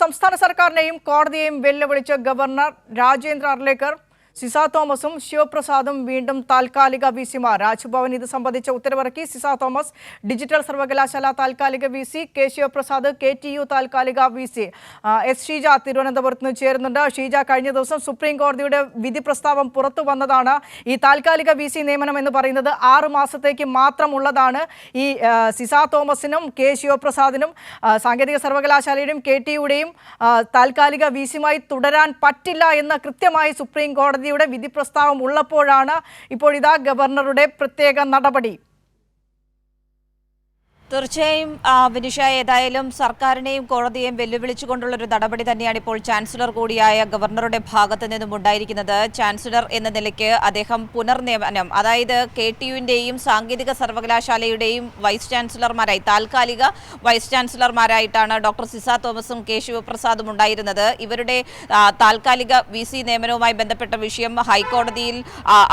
സംസ്ഥാന സർക്കാരിനെയും കോടതിയെയും വെല്ലുവിളിച്ച് ഗവർണർ രാജേന്ദ്ര അർലേക്കർ, സിസ തോമസും ശിവപ്രസാദും വീണ്ടും താൽക്കാലിക വിസിമാർ. രാജ്ഭവൻ ഇത് സംബന്ധിച്ച ഉത്തരവിറക്കി. സിസ തോമസ് ഡിജിറ്റൽ സർവകലാശാല താൽക്കാലിക വിസി, കെ ശിവപ്രസാദ് KTU താൽക്കാലിക വിസി. എസ് ഷീജ തിരുവനന്തപുരത്ത് നിന്ന് ചേരുന്നുണ്ട്. ഷീജ, കഴിഞ്ഞ ദിവസം സുപ്രീം കോടതിയുടെ വിധി പ്രസ്താവം പുറത്തു വന്നതാണ്. ഈ താൽക്കാലിക വിസി നിയമനം എന്ന് പറയുന്നത് 6 മാസത്തേക്ക് മാത്രമുള്ളതാണ്. ഈ സിസ തോമസിനും കെ ശിവപ്രസാദിനും സാങ്കേതിക സർവകലാശാലയുടെയും KTUടെയും താൽക്കാലിക വിസിയുമായി തുടരാൻ പറ്റില്ല എന്ന് കൃത്യമായി സുപ്രീം കോടതിയുടെ വിധി പ്രസ്താവം ഉള്ളപ്പോഴാണ് ഇപ്പോൾ ഇതാ ഗവർണറുടെ പ്രത്യേക നടപടി. തീർച്ചയായും വിനിഷ, ഏതായാലും സർക്കാരിനെയും കോടതിയെയും വെല്ലുവിളിച്ചുകൊണ്ടുള്ളൊരു നടപടി തന്നെയാണ് ഇപ്പോൾ ചാൻസലർ കൂടിയായ ഗവർണറുടെ ഭാഗത്ത് നിന്നും ഉണ്ടായിരിക്കുന്നത്. ചാൻസലർ എന്ന നിലയ്ക്ക് അദ്ദേഹം പുനർനിയമനം, അതായത് KTUവിൻ്റെയും സാങ്കേതിക സർവകലാശാലയുടെയും വൈസ് ചാൻസലർമാരായി, താൽക്കാലിക വൈസ് ചാൻസലർമാരായിട്ടാണ് ഡോക്ടർ സിസ തോമസും കെ ശിവപ്രസാദും ഉണ്ടായിരുന്നത്. ഇവരുടെ താൽക്കാലിക VC നിയമനവുമായി ബന്ധപ്പെട്ട വിഷയം ഹൈക്കോടതിയിൽ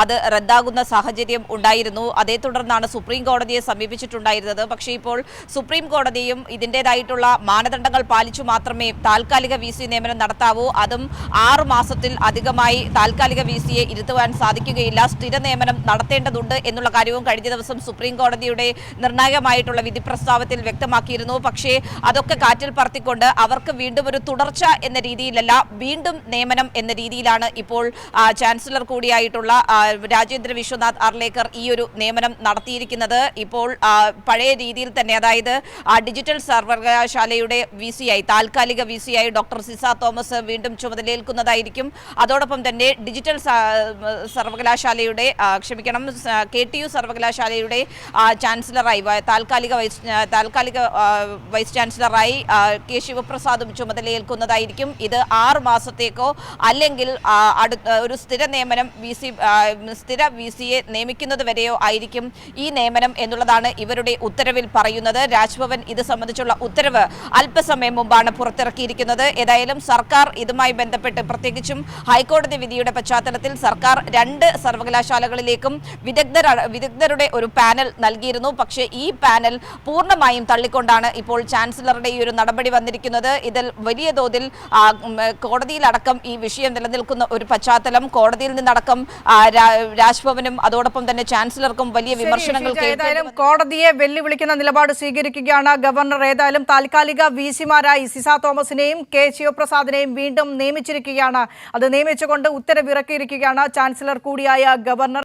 അത് റദ്ദാകുന്ന സാഹചര്യം ഉണ്ടായിരുന്നു. അതേ തുടർന്നാണ് സുപ്രീം കോടതിയെ സമീപിച്ചിട്ടുണ്ടായിരുന്നത്. പക്ഷേ ഇപ്പോൾ സുപ്രീം കോടതിയും ഇതിൻ്റെതായിട്ടുള്ള മാനദണ്ഡങ്ങൾ പാലിച്ചു മാത്രമേ താൽക്കാലിക VC നിയമനം നടത്താവൂ, അതും 6 മാസത്തിൽ അധികമായി താൽക്കാലിക VCയെ ഇരുത്തുവാൻ സാധിക്കുകയില്ല, സ്ഥിര നിയമനം നടത്തേണ്ടതുണ്ട് എന്നുള്ള കാര്യവും കഴിഞ്ഞ ദിവസം സുപ്രീം കോടതിയുടെ നിർണായകമായിട്ടുള്ള വിധി പ്രസ്താവത്തിൽ വ്യക്തമാക്കിയിരുന്നു. പക്ഷേ അതൊക്കെ കാറ്റിൽ പറത്തിക്കൊണ്ട് അവർക്ക് വീണ്ടും ഒരു തുടർച്ച എന്ന രീതിയിലല്ല, വീണ്ടും നിയമനം എന്ന രീതിയിലാണ് ഇപ്പോൾ ചാൻസലർ കൂടിയായിട്ടുള്ള രാജേന്ദ്ര വിശ്വനാഥ് അർലേക്കർ ഈ ഒരു നിയമനം നടത്തിയിരിക്കുന്നത്. ഇപ്പോൾ പഴയ രീതിയിൽ തന്നെ, അതായത് ഡിജിറ്റൽ സർവകലാശാലയുടെ VCയായി, താൽക്കാലിക VCയായി ഡോക്ടർ സിസ തോമസ് വീണ്ടും ചുമതലയേൽക്കുന്നതായിരിക്കും. അതോടൊപ്പം തന്നെ ഡിജിറ്റൽ സർവകലാശാലയുടെ KTU സർവകലാശാലയുടെ ചാൻസലറായി, താൽക്കാലിക വൈസ് ചാൻസലറായി കെ ശിവപ്രസാദും ചുമതലയേൽക്കുന്നതായിരിക്കും. ഇത് 6 മാസത്തേക്കോ അല്ലെങ്കിൽ ഒരു സ്ഥിര നിയമനം സ്ഥിര VCയെ നിയമിക്കുന്നത് വരെയോ ആയിരിക്കും ഈ നിയമനം എന്നുള്ളതാണ് ഇവരുടെ ഉത്തരവിൽ പറയുന്നത്. രാജ്ഭവൻ ഇത് സംബന്ധിച്ചുള്ള ഉത്തരവ് അല്പസമയം മുമ്പാണ് പുറത്തിറക്കിയിരിക്കുന്നത്. ഏതായാലും സർക്കാർ ഇതുമായി ബന്ധപ്പെട്ട്, പ്രത്യേകിച്ചും ഹൈക്കോടതി വിധിയുടെ പശ്ചാത്തലത്തിൽ സർക്കാർ 2 സർവകലാശാലകളിലേക്കും വിദഗ്ധരുടെ ഒരു പാനൽ നൽകിയിരുന്നു. പക്ഷേ ഈ പാനൽ പൂർണ്ണമായും തള്ളിക്കൊണ്ടാണ് ഇപ്പോൾ ചാൻസലറുടെ ഈ ഒരു നടപടി വന്നിരിക്കുന്നത്. ഇതിൽ വലിയ തോതിൽ കോടതിയിലടക്കം ഈ വിഷയം നിലനിൽക്കുന്ന ഒരു പശ്ചാത്തലം, കോടതിയിൽ നിന്നടക്കം രാജ്ഭവനും അതോടൊപ്പം തന്നെ ചാൻസലർക്കും വലിയ വിമർശനങ്ങൾ. കോടതിയെ വെല്ലുവിളിക്കുന്ന നിലപാട് സ്വീകരിക്കുകയാണ് ഗവർണർ. ഏതായാലും താൽക്കാലിക VCമാരായി സിസ തോമസിനെയും കെ ശിവപ്രസാദിനെയും വീണ്ടും നിയമിച്ചിരിക്കുകയാണ്. അത് നിയമിച്ചുകൊണ്ട് ഉത്തരവിറക്കിയിരിക്കുകയാണ് ചാൻസലർ കൂടിയായ ഗവർണർ.